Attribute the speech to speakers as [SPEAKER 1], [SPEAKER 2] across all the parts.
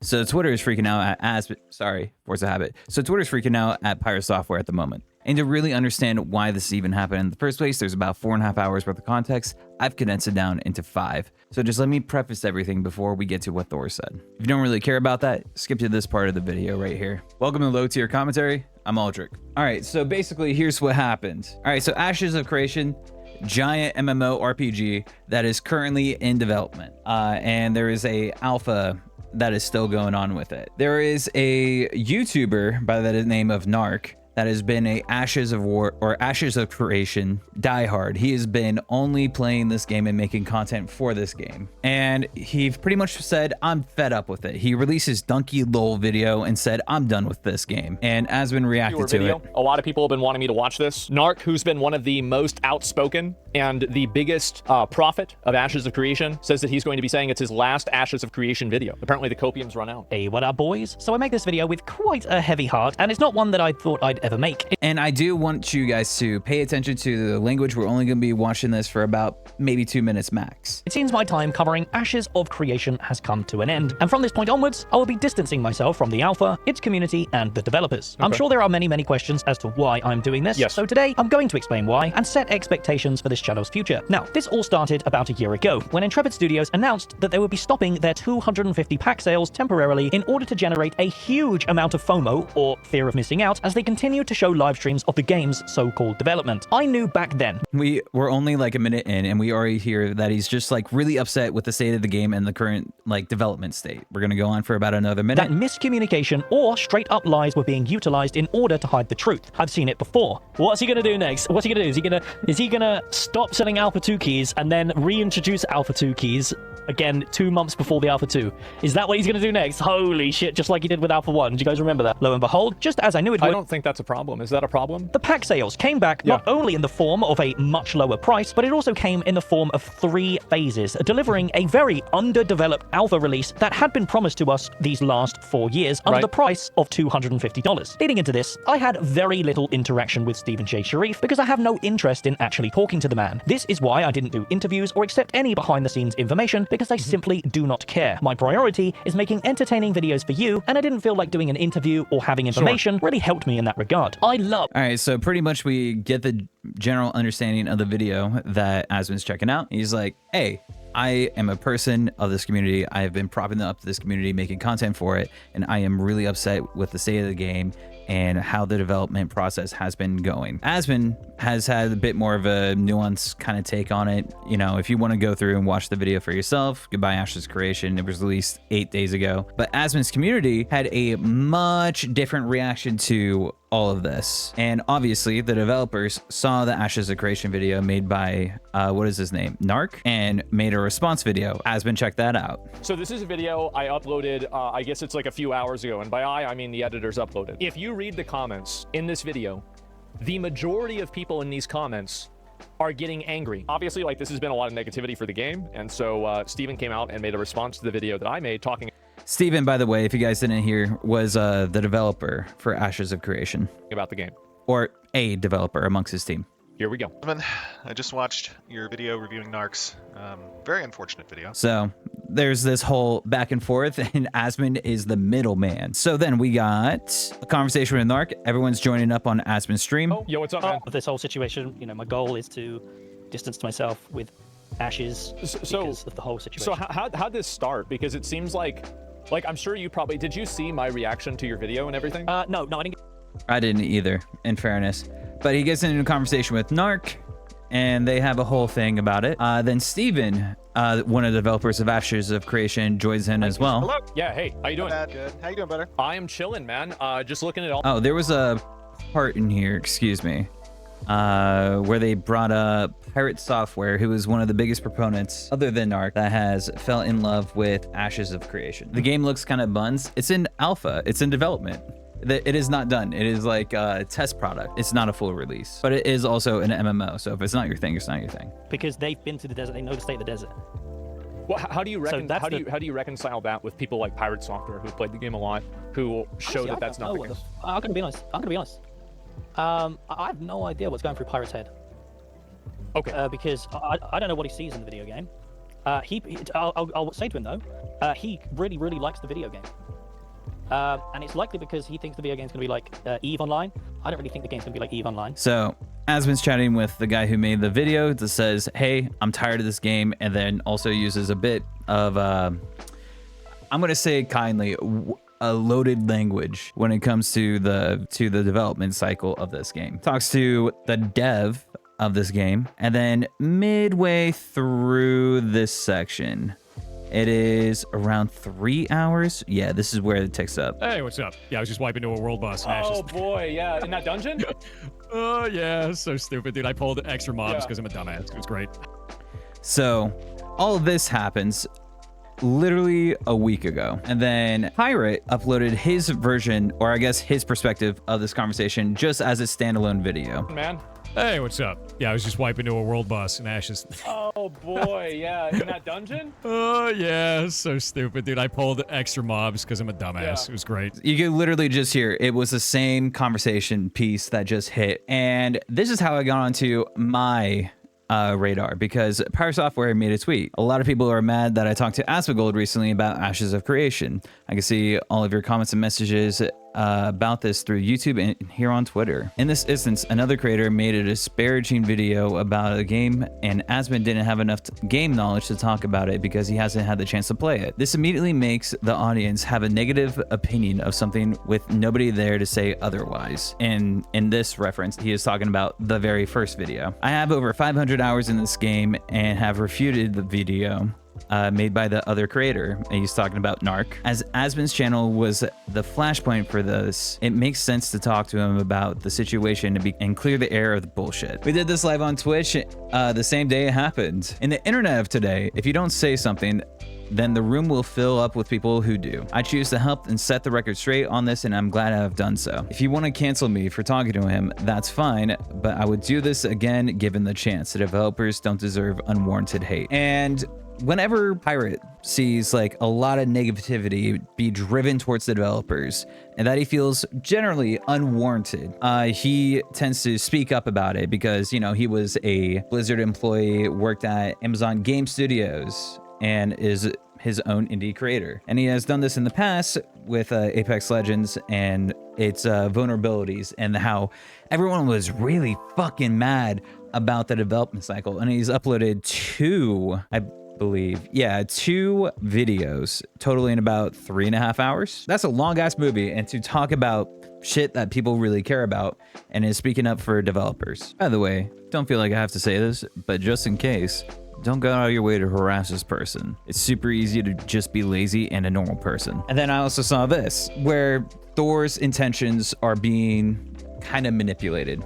[SPEAKER 1] So Twitter is freaking out Force a Habit. So Twitter's freaking out at PirateSoftware at the moment. And to really understand why this even happened in the first place, there's about 4.5 hours worth of context. I've condensed it down into 5. So just let me preface everything before we get to what Thor said. If you don't really care about that, skip to this part of the video right here. Welcome to Low Tier Commentary. I'm Aldrich. All right, so basically here's what happened. All right, so Ashes of Creation, giant MMO RPG that is currently in development. And there is a alpha that is still going on with it. There is a YouTuber by the name of Narc that has been a Ashes of War or Ashes of Creation diehard. He has been only playing this game and making content for this game. And he pretty much said, I'm fed up with it. He released his Donkey Lol video and said, I'm done with this game. And Asbin reacted to it.
[SPEAKER 2] A lot of people have been wanting me to watch this. Narc, who's been one of the most outspoken and the biggest prophet of Ashes of Creation, says that he's going to be saying it's his last Ashes of Creation video. Apparently the copium's run out.
[SPEAKER 3] Hey, what up, boys? So I make this video with quite a heavy heart, and it's not one that I thought I'd ever make.
[SPEAKER 1] And I do want you guys to pay attention to the language. We're only going to be watching this for about maybe 2 minutes max.
[SPEAKER 3] It seems my time covering Ashes of Creation has come to an end, and from this point onwards, I will be distancing myself from the alpha, its community, and the developers. Okay. I'm sure there are many questions as to why I'm doing this,
[SPEAKER 2] yes.
[SPEAKER 3] So today I'm going to explain why and set expectations for this channel's future. Now, this all started about a year ago, when Intrepid Studios announced that they would be stopping their 250 pack sales temporarily in order to generate a huge amount of FOMO, or fear of missing out, as they continue to show live streams of the game's so-called development. I knew back then.
[SPEAKER 1] We were only like a minute in, and we already hear that he's just like really upset with the state of the game and the current like development state. We're gonna go on for about another minute.
[SPEAKER 3] That miscommunication or straight up lies were being utilized in order to hide the truth. I've seen it before. What's he gonna do next? What's he gonna do? Is he gonna stop selling Alpha 2 keys and then reintroduce Alpha 2 keys again 2 months before the Alpha 2? Is that what he's gonna do next? Holy shit, just like he did with Alpha 1. Do you guys remember that? Lo and behold, just as I knew it would.
[SPEAKER 2] I don't think that's a problem. Is that a problem?
[SPEAKER 3] The pack sales came back not only in the form of a much lower price, but it also came in the form of 3 phases, delivering a very underdeveloped alpha release that had been promised to us these last 4 years under the price of $250. Leading into this, I had very little interaction with Stephen J. Sharif because I have no interest in actually talking to the man. This is why I didn't do interviews or accept any behind-the-scenes information, because I simply do not care. My priority is making entertaining videos for you, and I didn't feel like doing an interview or having information really helped me in that regard.
[SPEAKER 1] All right, so pretty much we get the general understanding of the video that Asbin's checking out. He's like, hey, I am a person of this community. I have been propping up this community, making content for it, and I am really upset with the state of the game and how the development process has been going. Asbin has had a bit more of a nuanced kind of take on it. You know, if you want to go through and watch the video for yourself, Goodbye Ashes Creation, it was released 8 days ago. But Asbin's community had a much different reaction to all of this. And obviously the developers saw the Ashes of Creation video made by, what is his name? Narc, and made a response video. Asbin, check that out.
[SPEAKER 2] So this is a video I uploaded, I guess it's like a few hours ago. And by I mean the editors uploaded. If you read the comments in this video, the majority of people in these comments are getting angry. Obviously, like, this has been a lot of negativity for the game. And so Steven came out and made a response to the video that I made talking
[SPEAKER 1] Steven, by the way, if you guys didn't hear, was the developer for Ashes of Creation.
[SPEAKER 2] About the game.
[SPEAKER 1] Or a developer amongst his team.
[SPEAKER 2] Here we go.
[SPEAKER 4] I just watched your video reviewing Narcs. Very unfortunate video.
[SPEAKER 1] So there's this whole back and forth, and Asbin is the middleman. So then we got a conversation with Narc. Everyone's joining up on Asbin's stream.
[SPEAKER 2] Oh, yo, what's up, man?
[SPEAKER 3] This whole situation, you know, my goal is to distance myself with Ashes because of the whole situation.
[SPEAKER 2] So how'd this start? Because it seems like I'm sure you probably, did you see my reaction to your video and everything?
[SPEAKER 3] No, I didn't.
[SPEAKER 1] I didn't either, in fairness. But he gets into a conversation with Narc, and they have a whole thing about it. Then Steven, one of the developers of Ashes of Creation, joins in as well.
[SPEAKER 2] Hello. Yeah, hey, how you doing?
[SPEAKER 4] Good. How you doing, brother?
[SPEAKER 2] I am chilling, man. Just looking at all.
[SPEAKER 1] Oh, there was a part in here, excuse me, where they brought up PirateSoftware, who is one of the biggest proponents, other than Narc, that has fell in love with Ashes of Creation. The game looks kind of buns. It's in alpha. It's in development. It is not done. It is like a test product. It's not a full release, but it is also an MMO. So if it's not your thing, it's not your thing.
[SPEAKER 3] Because they've been to the desert, they know the state of the desert.
[SPEAKER 2] Well, how do you reconcile that with people like PirateSoftware, who played the game a lot, who show that that's not the case?
[SPEAKER 3] I'm gonna be honest. I have no idea what's going through Pirate's head.
[SPEAKER 2] Okay.
[SPEAKER 3] Because I don't know what he sees in the video game. I'll say to him though, he really likes the video game. And it's likely because he thinks the video game's going to be like EVE Online. I don't really think the game's going to be like EVE Online.
[SPEAKER 1] So Asmon's chatting with the guy who made the video that says, hey, I'm tired of this game, and then also uses a bit of, I'm going to say kindly, a loaded language when it comes to the development cycle of this game. Talks to the dev of this game, and then midway through this section, it is around 3 hours. Yeah, this is where it ticks up.
[SPEAKER 5] Hey, what's up? Yeah, I was just wiping into a world boss.
[SPEAKER 2] Oh boy, yeah, in that dungeon?
[SPEAKER 5] Oh yeah, so stupid, dude. I pulled extra mobs because I'm a dumbass. It was great.
[SPEAKER 1] So all of this happens literally a week ago, and then Pirate uploaded his version, or I guess his perspective of this conversation, just as a standalone video.
[SPEAKER 2] Man.
[SPEAKER 5] Hey, what's up? Yeah, I was just wiping into a world boss in Ashes.
[SPEAKER 2] Oh boy, yeah, in that dungeon?
[SPEAKER 5] Oh yeah, so stupid, dude. I pulled extra mobs because I'm a dumbass.
[SPEAKER 2] Yeah.
[SPEAKER 5] It was great.
[SPEAKER 1] You could literally just hear it was the same conversation piece that just hit, and this is how I got onto my radar, because PirateSoftware made a tweet. A lot of people are mad that I talked to Asmongold recently about Ashes of Creation. I can see all of your comments and messages about this through YouTube and here on Twitter. In this instance, another creator made a disparaging video about a game, and Asmon didn't have enough game knowledge to talk about it because he hasn't had the chance to play it. This immediately makes the audience have a negative opinion of something with nobody there to say otherwise. And in this reference, he is talking about the very first video. I have over 500 hours in this game and have refuted the video made by the other creator. And he's talking about Narc. As Asmon's channel was the flashpoint for this, it makes sense to talk to him about the situation and clear the air of the bullshit. We did this live on Twitch the same day it happened. In the internet of today, if you don't say something, then the room will fill up with people who do. I choose to help and set the record straight on this, and I'm glad I have done so. If you want to cancel me for talking to him, that's fine, but I would do this again given the chance. The developers don't deserve unwarranted hate. And whenever Pirate sees like a lot of negativity be driven towards the developers and that he feels generally unwarranted, he tends to speak up about it because, you know, he was a Blizzard employee, worked at Amazon Game Studios, and is his own indie creator. And he has done this in the past with Apex Legends and its vulnerabilities, and how everyone was really fucking mad about the development cycle. And he's uploaded two videos totaling about 3.5 hours. That's a long ass movie, and to talk about shit that people really care about and is speaking up for developers. By the way, don't feel like I have to say this, but just in case, don't go out of your way to harass this person. It's super easy to just be lazy and a normal person. And then I also saw this, where Thor's intentions are being kind of manipulated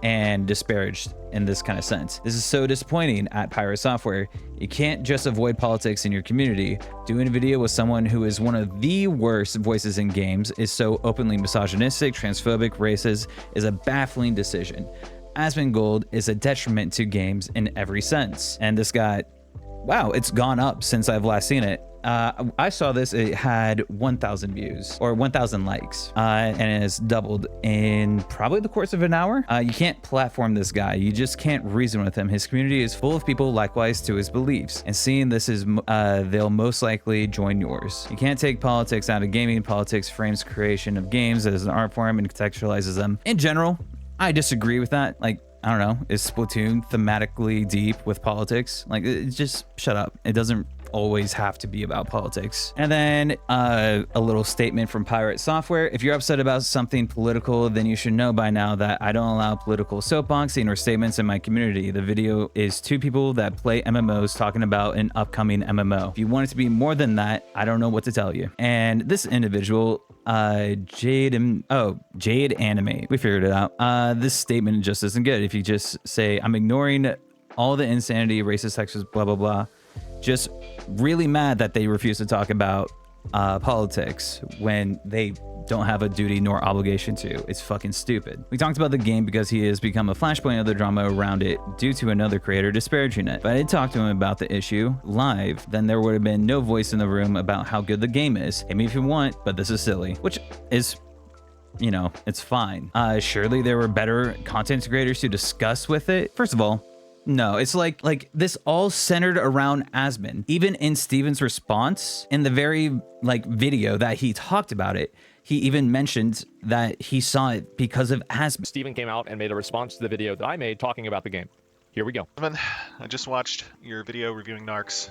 [SPEAKER 1] and disparaged in this kind of sense. This is so disappointing at PirateSoftware. You can't just avoid politics in your community. Doing a video with someone who is one of the worst voices in games, is so openly misogynistic, transphobic, racist, is a baffling decision. Asmongold is a detriment to games in every sense. And this got, wow, it's gone up since I've last seen it. I saw this, it had 1,000 views or 1,000 likes, and it has doubled in probably the course of an hour. You can't platform this guy. You just can't reason with him. His community is full of people likewise to his beliefs, and seeing this is, they'll most likely join yours. You can't take politics out of gaming. Politics frames creation of games as an art form and contextualizes them. In general, I disagree with that. Like, I don't know, is Splatoon thematically deep with politics? Like, just shut up. It doesn't always have to be about politics. And then a little statement from PirateSoftware. If you're upset about something political, then you should know by now that I don't allow political soapboxing or statements in my community. The video is two people that play MMOs talking about an upcoming MMO. If you want it to be more than that, I don't know what to tell you. And this individual, Jade Anime, we figured it out. This statement just isn't good. If you just say, I'm ignoring all the insanity, racist, sexist, blah, blah, blah. Just really mad that they refuse to talk about politics when they don't have a duty nor obligation to. It's fucking stupid. We talked about the game because he has become a flashpoint of the drama around it due to another creator disparaging it. If I did talk to him about the issue live, then there would have been no voice in the room about how good the game is. Hit me if you want, but this is silly, which is, you know, it's fine. Surely there were better content creators to discuss with it. First of all, No, it's like this all centered around Asmon. Even in Steven's response, in the very like video that he talked about it, he even mentioned that he saw it because of Asmon.
[SPEAKER 2] Steven came out and made a response to the video that I made talking about the game. Here we go.
[SPEAKER 4] I just watched your video reviewing Narcs.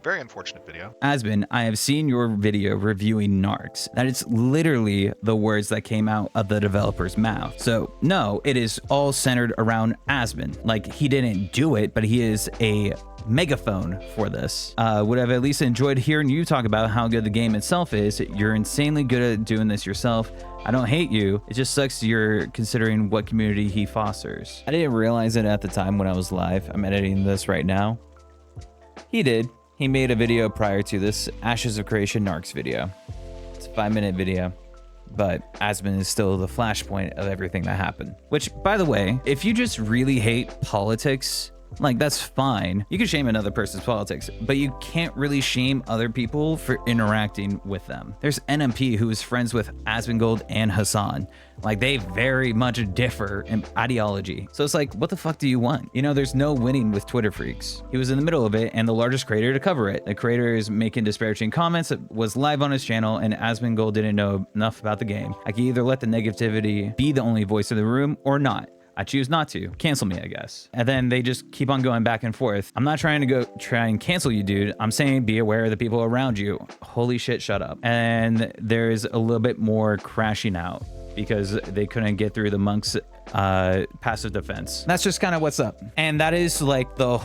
[SPEAKER 4] Very unfortunate video.
[SPEAKER 1] Asmon, I have seen your video reviewing Narcs. That is literally the words that came out of the developer's mouth. So no, it is all centered around Asmon. Like, he didn't do it, but he is a megaphone for this. Would have at least enjoyed hearing you talk about how good the game itself is. You're insanely good at doing this yourself. I don't hate you. It just sucks you're considering what community he fosters. I didn't realize it at the time when I was live. I'm editing this right now. He did. He made a video prior to this Ashes of Creation Narcs video. It's a 5-minute video, but Asmon is still the flashpoint of everything that happened. Which, by the way, if you just really hate politics, like, that's fine. You can shame another person's politics, but you can't really shame other people for interacting with them. There's NMP who is friends with Asmongold and Hassan. Like, they very much differ in ideology. So it's like, what the fuck do you want? You know, there's no winning with Twitter freaks. He was in the middle of it and the largest creator to cover it. The creator is making disparaging comments, was live on his channel, and Asmongold didn't know enough about the game. I can either let the negativity be the only voice in the room or not. I choose not to. Cancel me, I guess. And then they just keep on going back and forth. I'm not trying to go try and cancel you, dude. I'm saying be aware of the people around you. Holy shit, shut up. And there's a little bit more crashing out because they couldn't get through the monk's passive defense. That's just kind of what's up. And that is like the,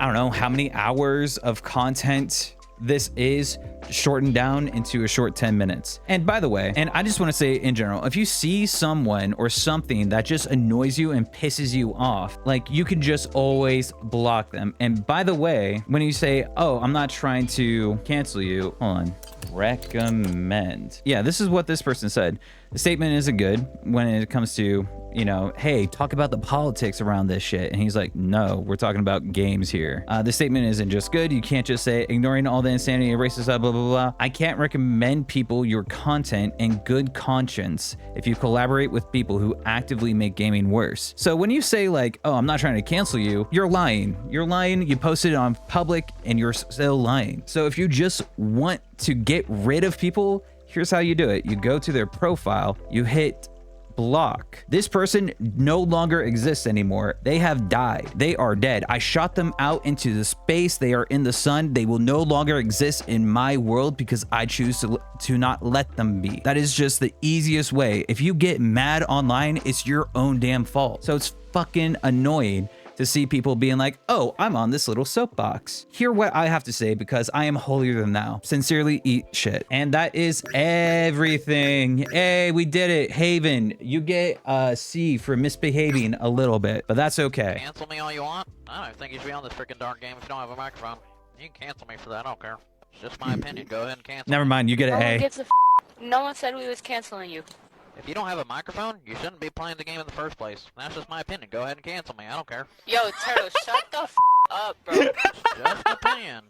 [SPEAKER 1] I don't know how many hours of content this is shortened down into a short 10 minutes. And by the way, and I just want to say in general, if you see someone or something that just annoys you and pisses you off, like, you can just always block them. And by the way, when you say, oh, I'm not trying to cancel you, hold on, recommend. Yeah, this is what this person said. The statement isn't good when it comes to, you know, hey, talk about the politics around this shit. And he's like, no, we're talking about games here. The statement isn't just good. You can't just say ignoring all the insanity and racist, blah, blah, blah, blah. I can't recommend people your content in good conscience if you collaborate with people who actively make gaming worse. So when you say like, oh, I'm not trying to cancel you, you're lying. You're lying. You posted it on public and you're still lying. So if you just want to get rid of people, here's how you do it. You go to their profile, you hit block. This person no longer exists anymore. They have died. They are dead. I shot them out into the space. They are in the sun. They will no longer exist in my world because I choose to not let them be. That is just the easiest way. If you get mad online, it's your own damn fault. So it's fucking annoying to see people being like, oh, I'm on this little soapbox. Hear what I have to say because I am holier than thou. Sincerely, eat shit. And that is everything. Hey, we did it. Haven, you get a C for misbehaving a little bit, but that's okay.
[SPEAKER 6] Cancel me all you want. I don't think you should be on this freaking dark game if you don't have a microphone. You can cancel me for that. I don't care. It's just my opinion. Go ahead and cancel
[SPEAKER 1] Never
[SPEAKER 6] me.
[SPEAKER 1] mind, you get an A.
[SPEAKER 7] No one said we was canceling you.
[SPEAKER 6] If you don't have a microphone, you shouldn't be playing the game in the first place. That's just my opinion. Go ahead and cancel me. I don't care.
[SPEAKER 7] Yo, Turtle, shut the up, bro.
[SPEAKER 6] Just an opinion.